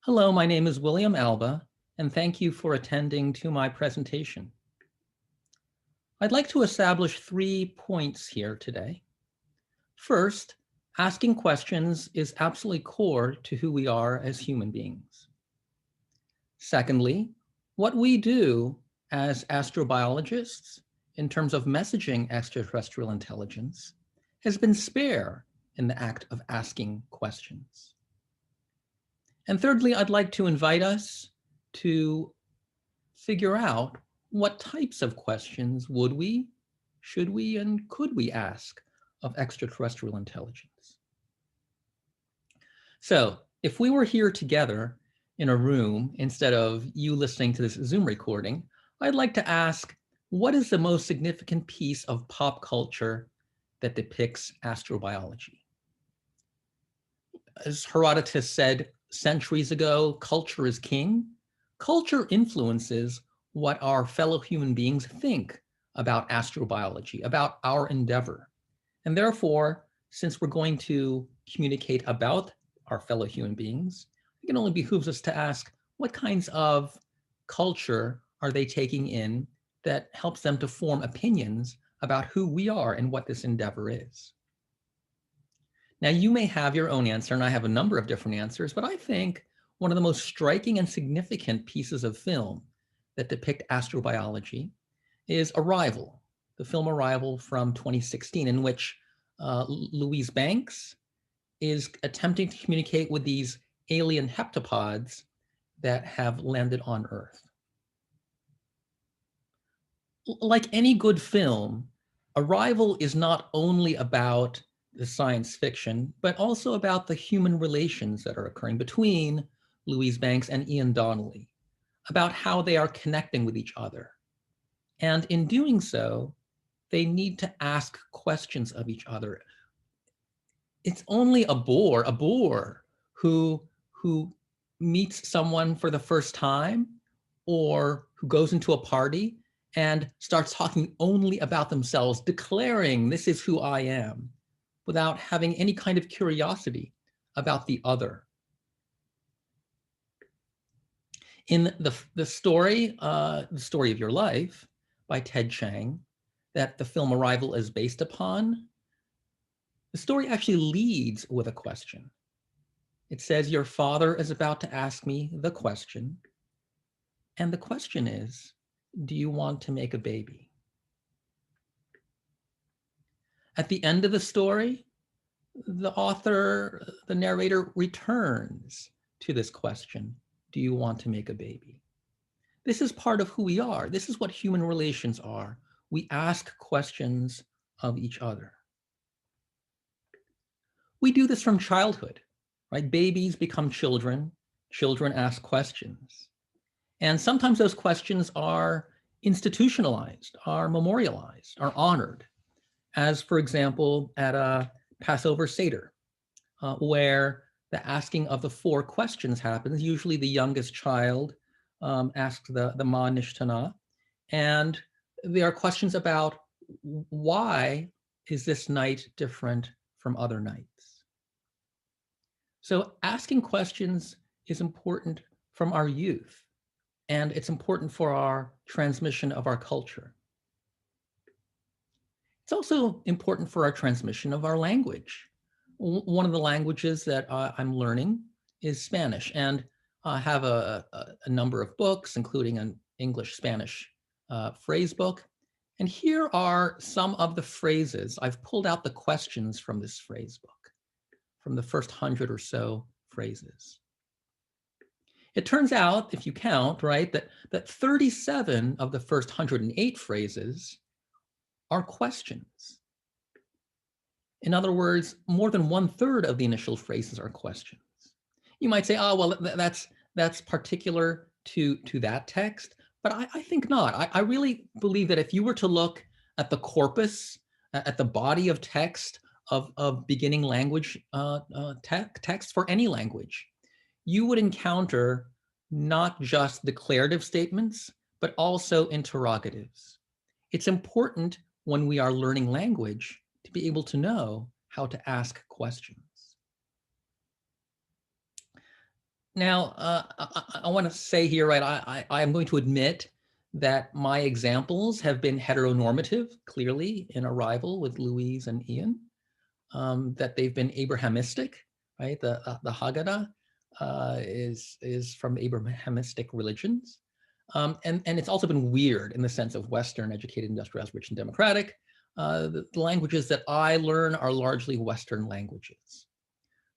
Hello, my name is William Alba, and thank you for attending to my presentation. I'd like to establish 3 points here today. First, asking questions is absolutely core to who we are as human beings. Secondly, what we do as astrobiologists in terms of messaging extraterrestrial intelligence has been spare in the act of asking questions. And thirdly, I'd like to invite us to figure out what types of questions would we, should we, and could we ask of extraterrestrial intelligence. So if we were here together in a room instead of you listening to this Zoom recording, I'd like to ask, what is the most significant piece of pop culture that depicts astrobiology? As Herodotus said centuries ago, culture is king. Culture influences what our fellow human beings think about astrobiology, about our endeavor. And therefore, since we're going to communicate about our fellow human beings, it can only behooves us to ask, what kinds of culture are they taking in that helps them to form opinions about who we are and what this endeavor is? Now, you may have your own answer, and I have a number of different answers, but I think one of the most striking and significant pieces of film that depict astrobiology is Arrival, the film Arrival from 2016, in which Louise Banks is attempting to communicate with these alien heptapods that have landed on Earth. Like any good film, Arrival is not only about the science fiction, but also about the human relations that are occurring between Louise Banks and Ian Donnelly, about how they are connecting with each other. And in doing so, they need to ask questions of each other. It's only a bore who meets someone for the first time or who goes into a party and starts talking only about themselves, declaring, "This is who I am," without having any kind of curiosity about the other. In the story of Your Life by Ted Chiang, that the film Arrival is based upon, the story actually leads with a question. It says, "Your father is about to ask me the question, and the question is, do you want to make a baby?" At the end of the story, the author, the narrator, returns to this question, do you want to make a baby? This is part of who we are. This is what human relations are. We ask questions of each other. We do this from childhood, right? Babies become children. Children ask questions. And sometimes those questions are institutionalized, are memorialized, are honored, as, for example, at a Passover Seder, where the asking of the 4 questions happens. Usually the youngest child asks the Ma Nishtana, and there are questions about why is this night different from other nights? So asking questions is important from our youth, and it's important for our transmission of our culture. It's also important for our transmission of our language. One of the languages that I'm learning is Spanish, and I have a number of books, including an English-Spanish phrase book. And here are some of the phrases. I've pulled out the questions from this phrase book, from the first 100 or so phrases. It turns out, if you count, right, that 37 of the first 108 phrases are questions. In other words, more than 1/3 of the initial phrases are questions. You might say, oh, well, that's particular to that text, but I think not. I really believe that if you were to look at the corpus, at the body of text of beginning language text for any language, you would encounter not just declarative statements, but also interrogatives. It's important when we are learning language to be able to know how to ask questions. Now, I want to say here, right, I am going to admit that my examples have been heteronormative, clearly, in Arrival with Louise and Ian, that they've been Abrahamistic, right? The Haggadah is from Abrahamistic religions. And it's also been weird in the sense of Western, educated, industrialized, rich, and democratic. The languages that I learn are largely Western languages.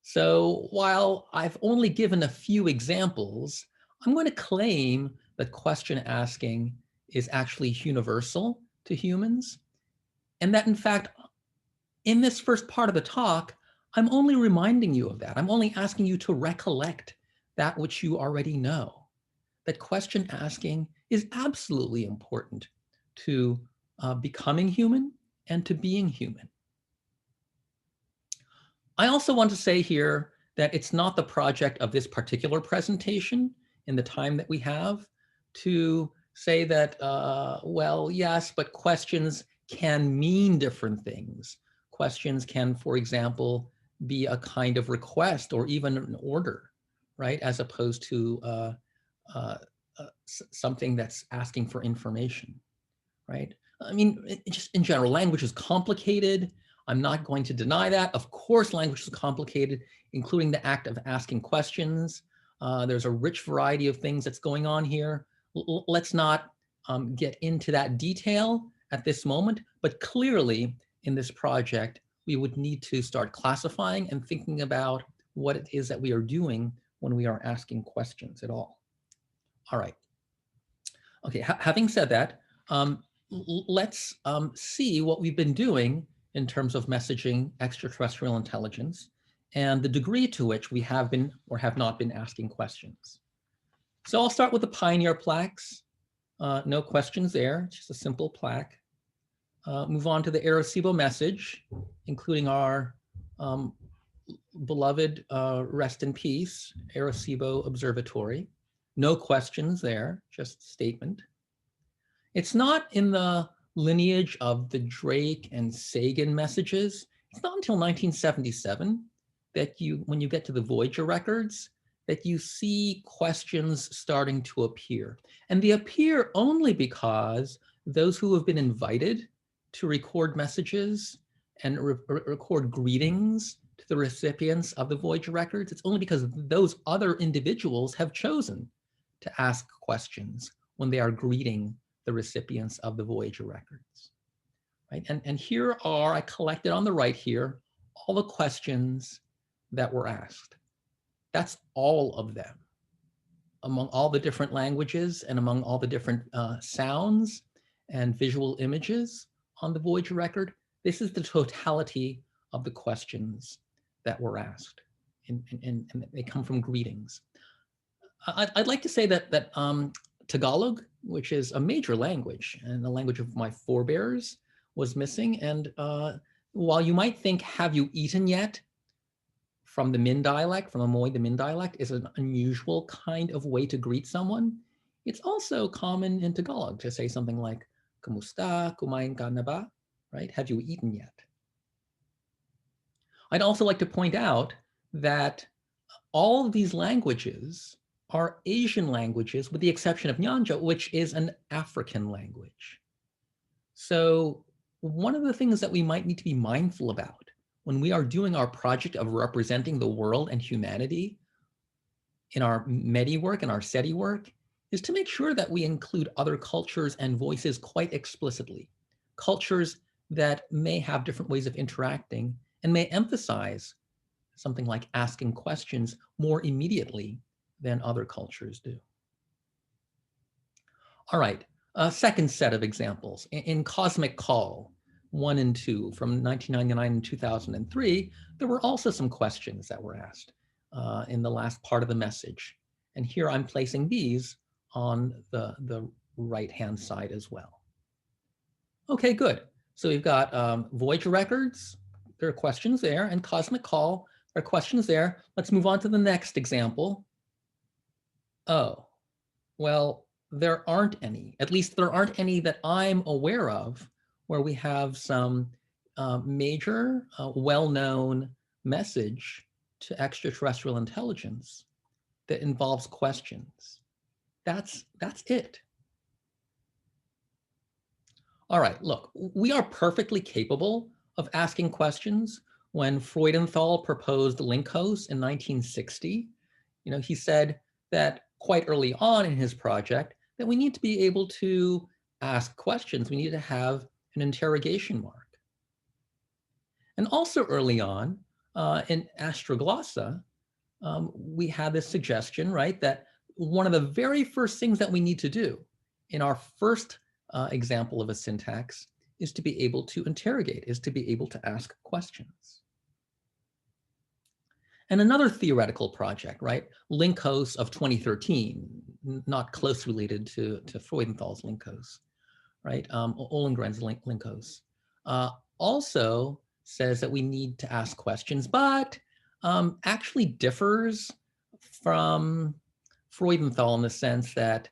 So while I've only given a few examples, I'm going to claim that question asking is actually universal to humans, and that in fact, in this first part of the talk, I'm only reminding you of that. I'm only asking you to recollect that which you already know, that question asking is absolutely important to becoming human and to being human. I also want to say here that it's not the project of this particular presentation in the time that we have to say that, well, yes, but questions can mean different things. Questions can, for example, be a kind of request or even an order, right? As opposed to something that's asking for information, right? I mean, just in general, language is complicated. I'm not going to deny that. Of course, language is complicated, including the act of asking questions. There's a rich variety of things that's going on here. Let's not get into that detail at this moment, but clearly in this project, we would need to start classifying and thinking about what it is that we are doing when we are asking questions at all. All right. Okay, having said that, let's see what we've been doing in terms of messaging extraterrestrial intelligence and the degree to which we have been or have not been asking questions. So I'll start with the Pioneer plaques. No questions there, just a simple plaque. Move on to the Arecibo message, including our beloved rest in peace, Arecibo Observatory. No questions there, just statement. It's not in the lineage of the Drake and Sagan messages. It's not until 1977 that when you get to the Voyager records, that you see questions starting to appear. And they appear only because those who have been invited to record messages and record greetings to the recipients of the Voyager records, it's only because those other individuals have chosen to ask questions when they are greeting the recipients of the Voyager records, right? And here are, I collected on the right here, all the questions that were asked. That's all of them. Among all the different languages and among all the different sounds and visual images on the Voyager record, this is the totality of the questions that were asked. And they come from greetings. I'd like to say that Tagalog, which is a major language and the language of my forebears, was missing. And while you might think, have you eaten yet? From the Min dialect, from Amoy, the Min dialect is an unusual kind of way to greet someone. It's also common in Tagalog to say something like, Kamusta, kumain ka na ba? Right? Have you eaten yet? I'd also like to point out that all of these languages are Asian languages, with the exception of Nyanja, which is an African language. So one of the things that we might need to be mindful about when we are doing our project of representing the world and humanity in our METI work and our SETI work is to make sure that we include other cultures and voices quite explicitly. Cultures that may have different ways of interacting and may emphasize something like asking questions more immediately than other cultures do. All right, a second set of examples. In Cosmic Call 1 and 2 from 1999 and 2003, there were also some questions that were asked in the last part of the message. And here I'm placing these on the right-hand side as well. Okay, good. So we've got Voyager records, there are questions there, and Cosmic Call, there are questions there. Let's move on to the next example. Oh, well, there aren't any. At least there aren't any that I'm aware of where we have some major, well-known message to extraterrestrial intelligence that involves questions. That's it. All right, look, we are perfectly capable of asking questions. When Freudenthal proposed Linkos in 1960, he said that quite early on in his project that we need to be able to ask questions. We need to have an interrogation mark. And also early on in Astroglossa, we had this suggestion, right, that one of the very first things that we need to do in our first example of a syntax is to be able to interrogate, is to be able to ask questions. And another theoretical project, right, Linkos of 2013, not close related to Freudenthal's Linkos, right, Ollengren's Linkos, also says that we need to ask questions, but actually differs from Freudenthal in the sense that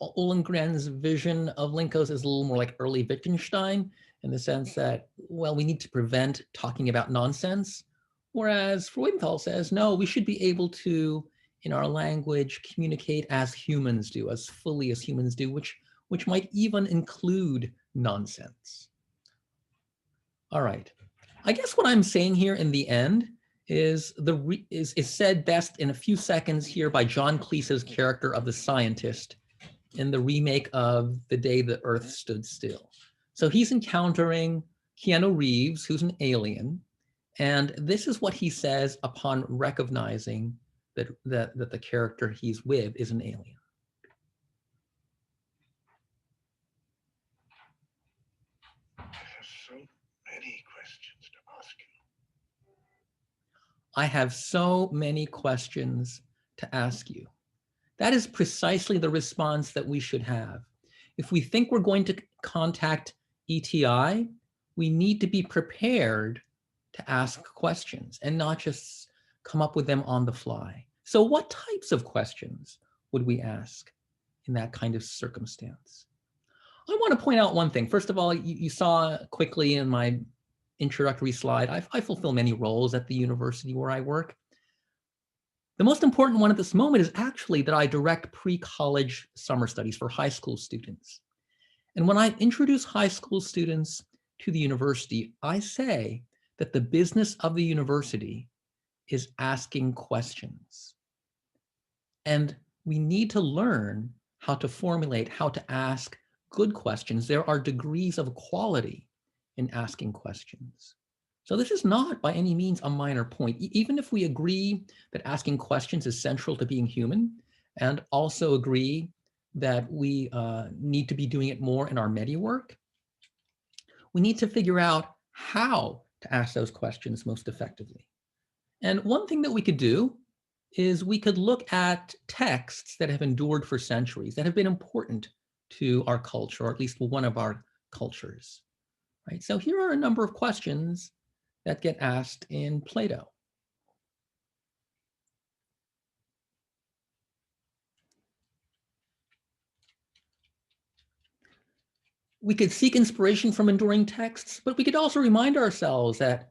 Ollengren's vision of Linkos is a little more like early Wittgenstein in the sense that, well, we need to prevent talking about nonsense. Whereas Freudenthal says, no, we should be able to, in our language, communicate as humans do, as fully as humans do, which might even include nonsense. All right. I guess what I'm saying here in the end is said best in a few seconds here by John Cleese's character of the scientist in the remake of The Day the Earth Stood Still. So he's encountering Keanu Reeves, who's an alien, and this is what he says upon recognizing that the character he's with is an alien. I have so many questions to ask you. That is precisely the response that we should have. If we think we're going to contact ETI, we need to be prepared to ask questions and not just come up with them on the fly. So what types of questions would we ask in that kind of circumstance? I want to point out one thing. First of all, you saw quickly in my introductory slide, I fulfill many roles at the university where I work. The most important one at this moment is actually that I direct pre-college summer studies for high school students. And when I introduce high school students to the university, I say that the business of the university is asking questions. And we need to learn how to formulate, how to ask good questions. There are degrees of quality in asking questions. So this is not by any means a minor point. Even if we agree that asking questions is central to being human, and also agree that we need to be doing it more in our METI work, we need to figure out how to ask those questions most effectively. And one thing that we could do is we could look at texts that have endured for centuries, that have been important to our culture, or at least one of our cultures. Right? So here are a number of questions that get asked in Plato. We could seek inspiration from enduring texts, but we could also remind ourselves that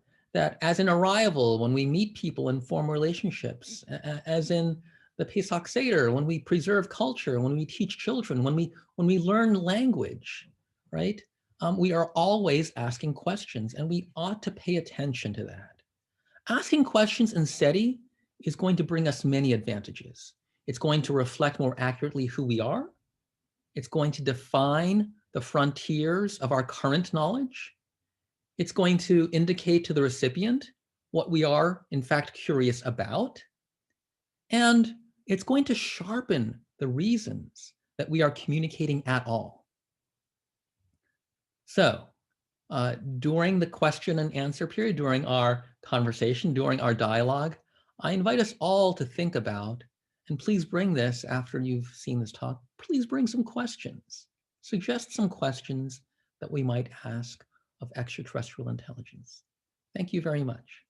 as an arrival, when we meet people and form relationships, as in the Pesach Seder, when we preserve culture, when we teach children, when we learn language, right? We are always asking questions, and we ought to pay attention to that. Asking questions in SETI is going to bring us many advantages. It's going to reflect more accurately who we are. It's going to define the frontiers of our current knowledge. It's going to indicate to the recipient what we are, in fact, curious about. And it's going to sharpen the reasons that we are communicating at all. So during the question and answer period, during our conversation, during our dialogue, I invite us all to think about, and please bring this after you've seen this talk, please bring some questions. Suggest some questions that we might ask of extraterrestrial intelligence. Thank you very much.